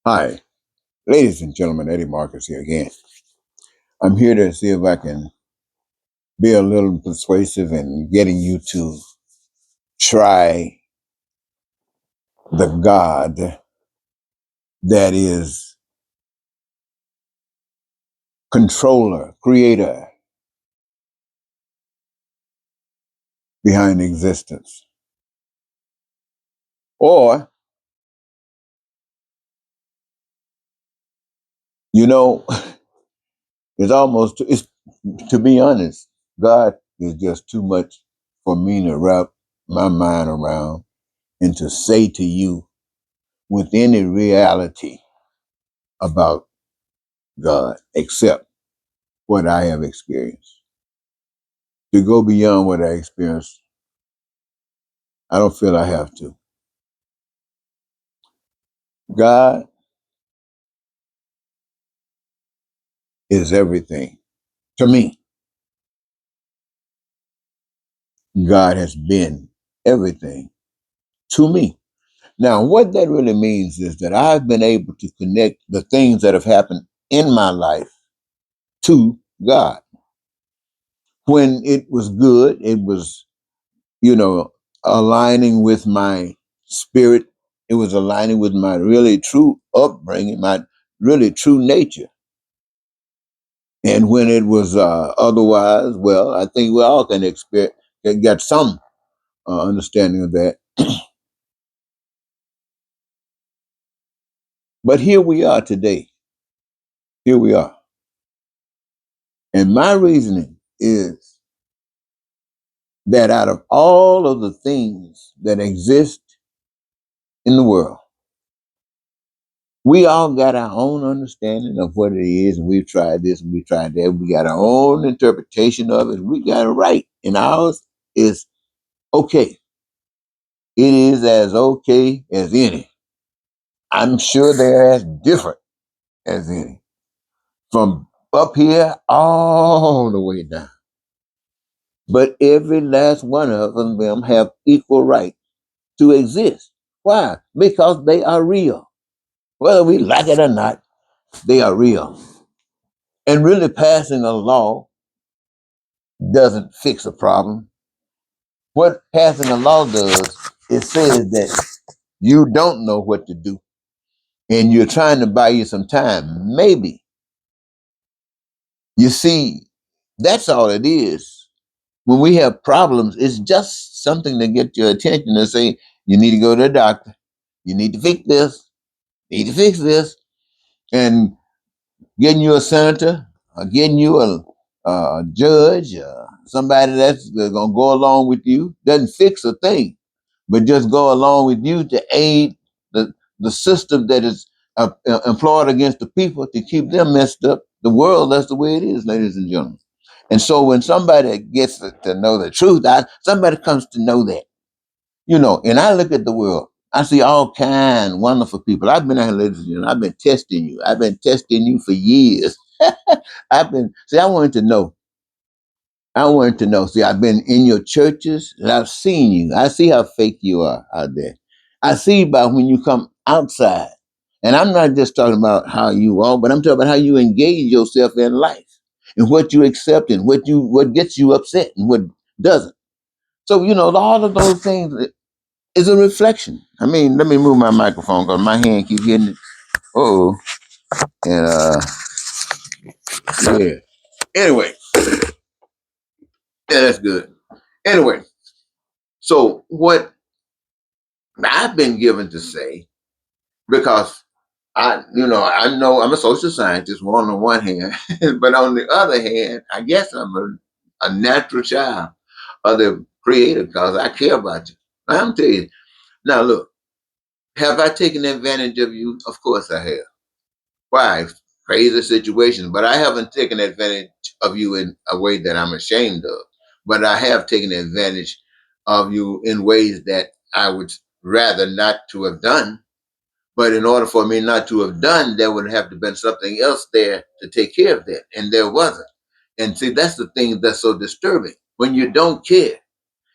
Hi, ladies and gentlemen, Eddie Marcus here again. I'm here to see if I can be a little persuasive in getting you to try the God that is controller, creator behind existence. Or, you know, it's to be honest, God is just too much for me to wrap my mind around and to say to you with any reality about God, except what I have experienced. To go beyond what I experienced, I don't feel I have to. God is everything to me. God has been everything to me. Now, what that really means is that I've been able to connect the things that have happened in my life to God. When it was good, it was, you know, aligning with my spirit. It was aligning with my really true upbringing, my really true nature. And when it was otherwise, well, I think we all can expect get some understanding of that. But here we are today. Here we are. And my reasoning is that out of all of the things that exist in the world, we all got our own understanding of what it is, and we've tried this and we've tried that. We got our own interpretation of it. We got it right, and ours is okay. It is as okay as any. I'm sure they're as different as any, from up here all the way down. But every last one of them have equal right to exist. Why? Because they are real. Whether we like it or not, they are real. And really passing a law doesn't fix a problem. What passing a law does, it says that you don't know what to do and you're trying to buy you some time. Maybe. You see, that's all it is. When we have problems, it's just something to get your attention and say, you need to go to the doctor. You need to fix this. You need to fix this. And getting you a senator, or getting you a judge, somebody that's going to go along with you, doesn't fix a thing, but just go along with you to aid the system that is employed against the people to keep them messed up. The world, that's the way it is, ladies and gentlemen. And so when somebody gets to know the truth, somebody comes to know that, and I look at the world, I see all kind wonderful people. I've been out here, ladies and gentlemen, I've been testing you. I've been testing you for years. I wanted to know. I wanted to know. See, I've been in your churches and I've seen you. I see how fake you are out there. I see about when you come outside. And I'm not just talking about how you are, but I'm talking about how you engage yourself in life and what you accept and what gets you upset and what doesn't. So, all of those things is a reflection. I mean, let me move my microphone because my hand keep hitting it. Oh, and yeah. Anyway, yeah, that's good. Anyway, so what I've been given to say, because I know I'm a social scientist on the one hand, but on the other hand, I guess I'm a natural child of the creator because I care about you. I'm telling you. Now look, have I taken advantage of you? Of course I have. Why? Crazy situations, but I haven't taken advantage of you in a way that I'm ashamed of. But I have taken advantage of you in ways that I would rather not to have done. But in order for me not to have done, there would have to been something else there to take care of that, and there wasn't. And see, that's the thing that's so disturbing. When you don't care,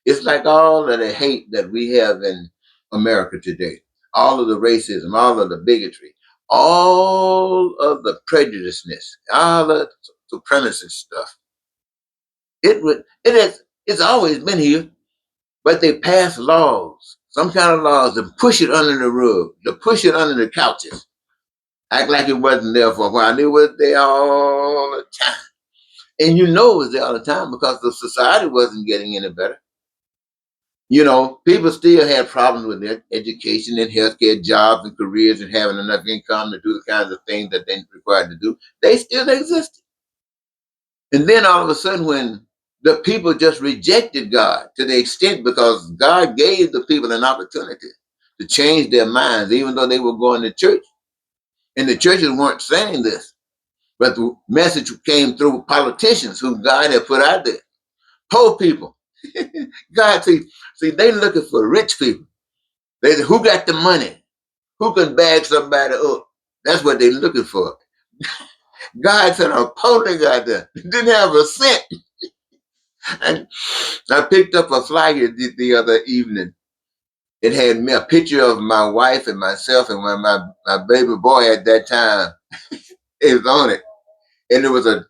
it's like all of the hate that we have in America today, all of the racism, all of the bigotry, all of the prejudiceness, all the supremacist stuff. It's always been here, but they pass laws, some kind of laws, to push it under the rug, to push it under the couches, act like it wasn't there for a while. It was there all the time. And you know it was there all the time because the society wasn't getting any better. You know, people still had problems with their education and healthcare, jobs and careers, and having enough income to do the kinds of things that they required to do. They still existed. And then all of a sudden, when the people just rejected God to the extent because God gave the people an opportunity to change their minds, even though they were going to church. And the churches weren't saying this, but the message came through politicians who God had put out there. Poor people. God, see, they looking for rich people. Who got the money? Who can bag somebody up? That's what they're looking for. God said a poor nigga out there didn't have a cent. And I picked up a flyer the other evening. It had me a picture of my wife and myself and my baby boy at that time. It was on it. And there was a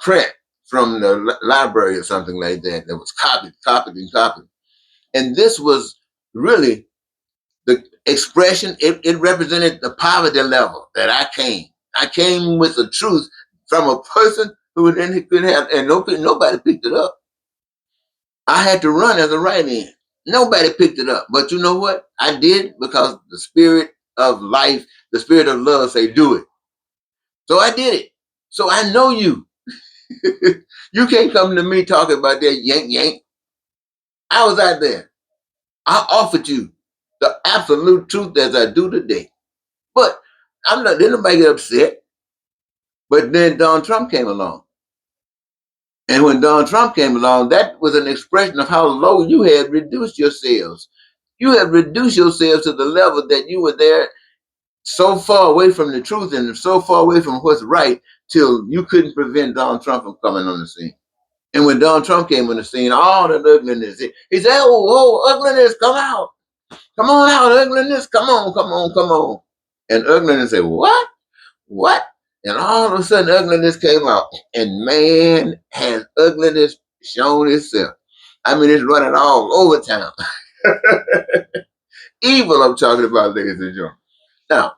print from the library or something like that that was copied, and copied. And this was really the expression. It represented the poverty level that I came. I came with the truth from a person who then couldn't have, and nobody picked it up. I had to run as a right end. Nobody picked it up. But you know what? I did because the spirit of life, the spirit of love say do it. So I did it. So I know you. You can't come to me talking about that yank yank. I was out there. I offered you the absolute truth as I do today. But I'm not, didn't nobody get upset. But then Donald Trump came along. And when Donald Trump came along, that was an expression of how low you had reduced yourselves. You had reduced yourselves to the level that you were there so far away from the truth and so far away from what's right till you couldn't prevent Donald Trump from coming on the scene. And when Donald Trump came on the scene, all the ugliness, he said, oh, ugliness, come out. Come on out, ugliness. Come on, come on, come on. And ugliness said, what? What? And all of a sudden, ugliness came out. And man, has ugliness shown itself. I mean, it's running all over town. Evil, I'm talking about, ladies and gentlemen. Now,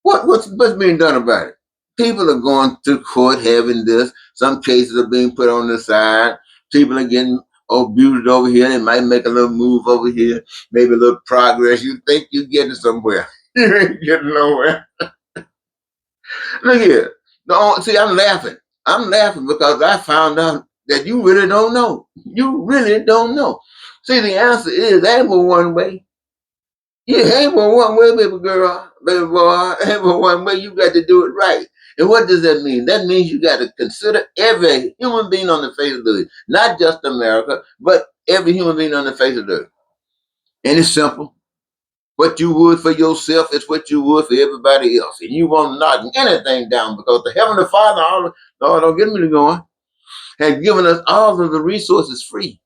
what's being done about it? People are going to court having this. Some cases are being put on the side. People are getting abused over here. They might make a little move over here, maybe a little progress. You think you're getting somewhere. You ain't getting nowhere. Look here. No, see, I'm laughing. I'm laughing because I found out that you really don't know. You really don't know. See, the answer is ain't but one way. Yeah, ain't but one way, baby girl, baby boy. Ain't but one way. You got to do it right. And what does that mean? That means you got to consider every human being on the face of the earth, not just America, but every human being on the face of the earth. And it's simple. What you would for yourself is what you would for everybody else. And you won't knock anything down because the Heavenly Father, Lord, don't get me to going, has given us all of the resources free.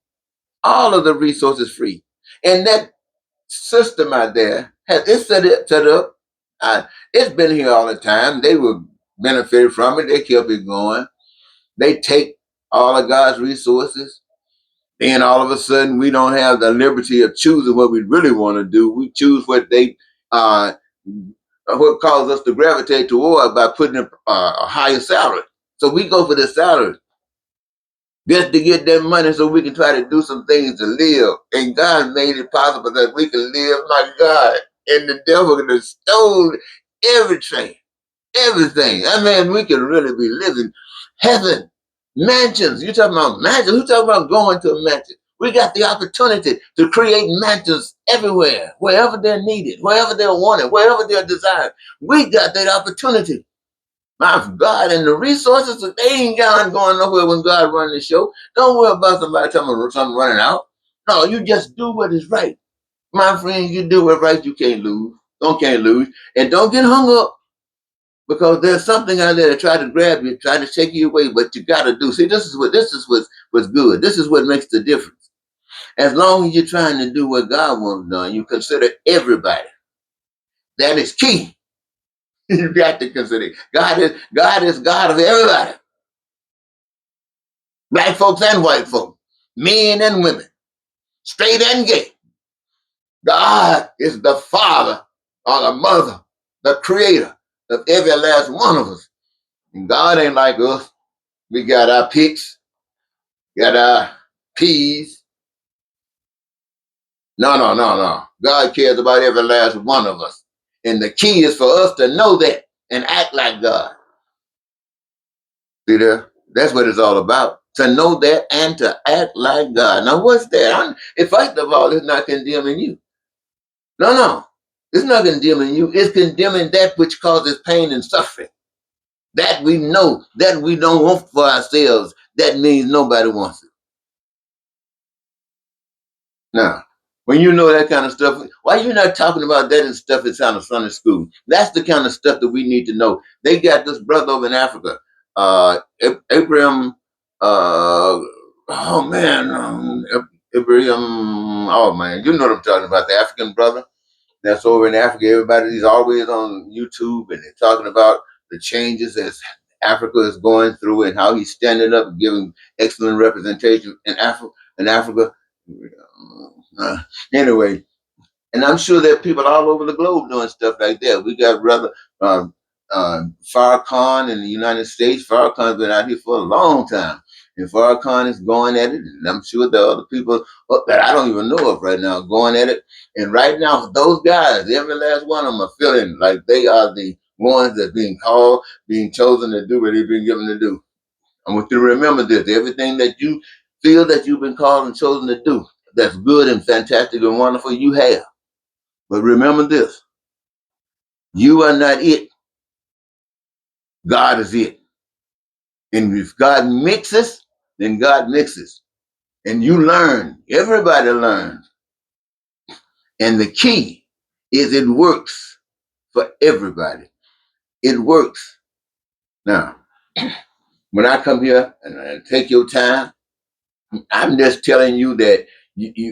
All of the resources free. And that system out there, it's set up. It's been here all the time. They were benefited from it. They kept it going. They take all of God's resources. Then all of a sudden, we don't have the liberty of choosing what we really want to do. We choose what they what causes us to gravitate toward by putting a higher salary. So we go for the salary just to get that money so we can try to do some things to live. And God made it possible that we can live, my God. And the devil could have stole everything. Everything. I mean, we can really be living heaven. Mansions. You talking about mansions? Who talking about going to a mansion? We got the opportunity to create mansions everywhere, wherever they're needed, wherever they're wanted, wherever they're desired. We got that opportunity. My God, and the resources, they ain't going nowhere when God running the show. Don't worry about somebody telling me something running out. No, you just do what is right. My friend, you do what's right, you can't lose. Can't lose. And don't get hung up because there's something out there that try to grab you, try to take you away, but you gotta do. See, this is what's good. This is what makes the difference. As long as you're trying to do what God wants done, you consider everybody. That is key. You got to consider God is God of everybody. Black folks and white folks, men and women, straight and gay. God is the father or the mother, the creator of every last one of us. And God ain't like us. We got our picks, got our peas. No. God cares about every last one of us. And the key is for us to know that and act like God. See there? That's what it's all about. To know that and to act like God. Now, what's that? First of all, it's not condemning you. No. It's not condemning you. It's condemning that which causes pain and suffering. That we know, that we don't want for ourselves. That means nobody wants it. Now, when you know that kind of stuff, why you not talking about that and stuff inside of Sunday school? That's the kind of stuff that we need to know. They got this brother over in Africa, Abraham, oh man, Abraham, oh man, you know what I'm talking about, the African brother that's over in Africa. Everybody's always on YouTube and they're talking about the changes that Africa is going through and how he's standing up and giving excellent representation in Africa. Uh, anyway, and I'm sure there are people all over the globe doing stuff like that. We got brother Farrakhan in the United States. Farrakhan's been out here for a long time. And Farrakhan is going at it. And I'm sure there are other people that I don't even know of right now going at it. And right now, those guys, every last one of them are feeling like they are the ones that are being called, being chosen to do what they've been given to do. I want you to remember this. Everything that you feel that you've been called and chosen to do, that's good and fantastic and wonderful, you have. But remember this. You are not it. God is it. And if God mixes, then God mixes. And you learn. Everybody learns. And the key is it works for everybody. It works. Now, when I come here and I take your time, I'm just telling you that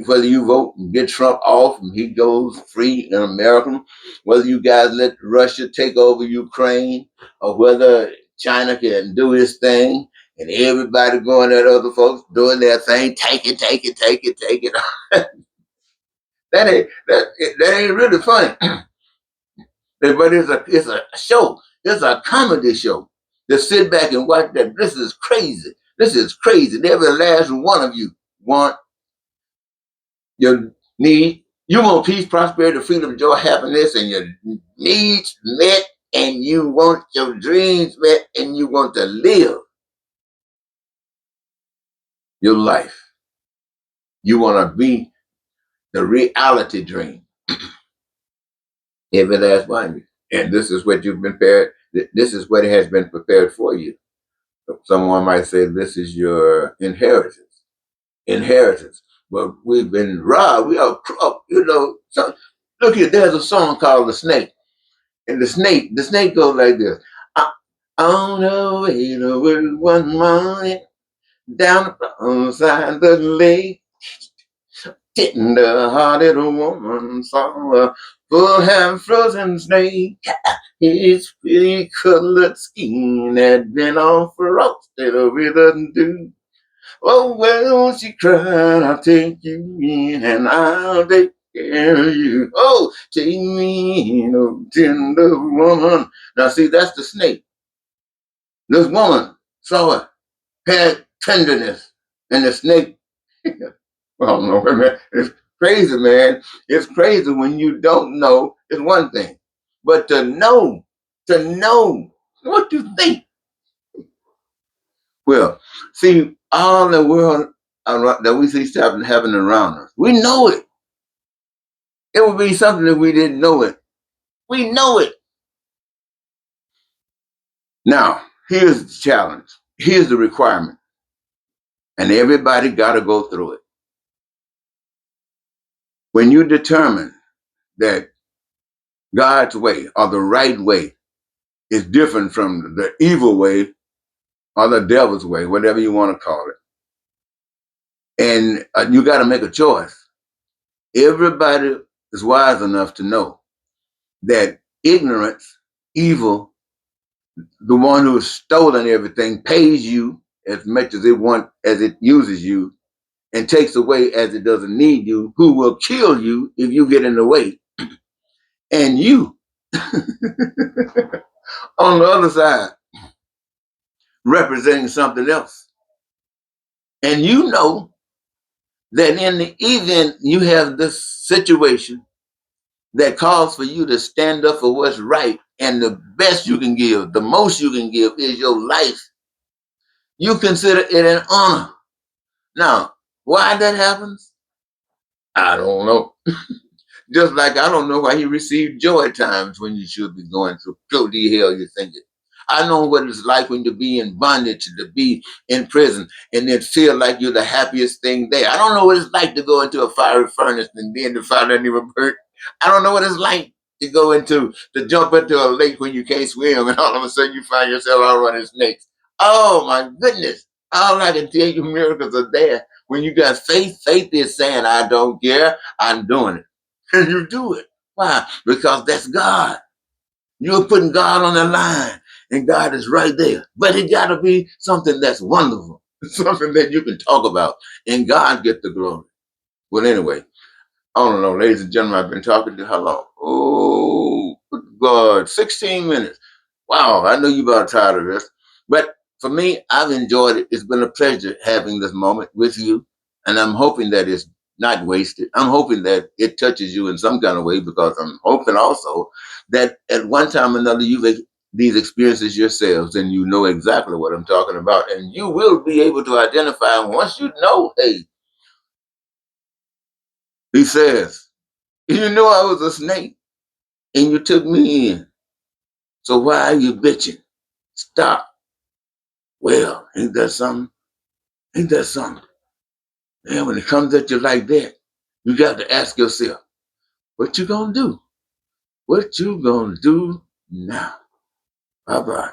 whether you vote and get Trump off and he goes free and American, whether you guys let Russia take over Ukraine, or whether China can do his thing and everybody going at other folks doing their thing, take it. that ain't really funny. But it's a show. It's a comedy show. Just sit back and watch that. This is crazy. This is crazy. Every last one of you want your need. You want peace, prosperity, freedom, joy, happiness, and your needs met, and you want your dreams met, and you want to live your life. You want to be the reality dream. Every last one of you. And this is what you've been prepared. This is what has been prepared for you. Someone might say this is your inheritance. Inheritance. But we've been robbed. We are, So, look here, there's a song called The Snake. And the snake goes like this. On the way to work one morning, down beside the lake, tender-hearted woman saw a full half-frozen snake. His pretty colored skin had been all frosted with a dew. Oh, well, she cried, I'll take you in and I'll take care of you. Oh, take me in, oh, tender woman. Now, see, that's the snake. This woman saw it, had tenderness, and the snake, well, no, man, it's crazy, man. It's crazy when you don't know is one thing. But to know, what you think. Well, see, all the world that we see stuff happening around us, we know it. It would be something that we didn't know it. We know it. Now, here's the challenge. Here's the requirement. And everybody got to go through it. When you determine that God's way or the right way is different from the evil way or the devil's way, whatever you want to call it, and you got to make a choice. Everybody is wise enough to know that ignorance evil, the one who has stolen everything, pays you as much as it wants, as it uses you, and takes away as it doesn't need you, who will kill you if you get in the way. And you, on the other side, representing something else. And you know that in the event you have this situation that calls for you to stand up for what's right, and the best you can give, the most you can give is your life, you consider it an honor. Now, why that happens, I don't know. Just like I don't know why he received joy at times when you should be going through. Go to hell, you think it. I know what it's like when you be in bondage, to be in prison, and then feel like you're the happiest thing there. I don't know what it's like to go into a fiery furnace and then the fire doesn't even burn. I don't know what it's like to to jump into a lake when you can't swim, and all of a sudden you find yourself out running snakes. Oh my goodness. All I can tell you, miracles are there. When you got faith, faith is saying, I don't care, I'm doing it. And you do it. Why? Because that's God. You're putting God on the line, and God is right there. But it got to be something that's wonderful, something that you can talk about, and God get the glory. Well, anyway, I don't know, ladies and gentlemen, I've been talking to how long? Oh, good God, 16 minutes. Wow, I know you're about tired of this. But for me, I've enjoyed it. It's been a pleasure having this moment with you. And I'm hoping that it's not wasted. I'm hoping that it touches you in some kind of way, because I'm hoping also that at one time or another you've these experiences yourselves and you know exactly what I'm talking about. And you will be able to identify once you know, hey, he says, you know I was a snake and you took me in. So why are you bitching? Stop. Well, ain't that something? Ain't that something? Man, when it comes at you like that, you got to ask yourself, what you gonna do? What you gonna do now? Bye-bye.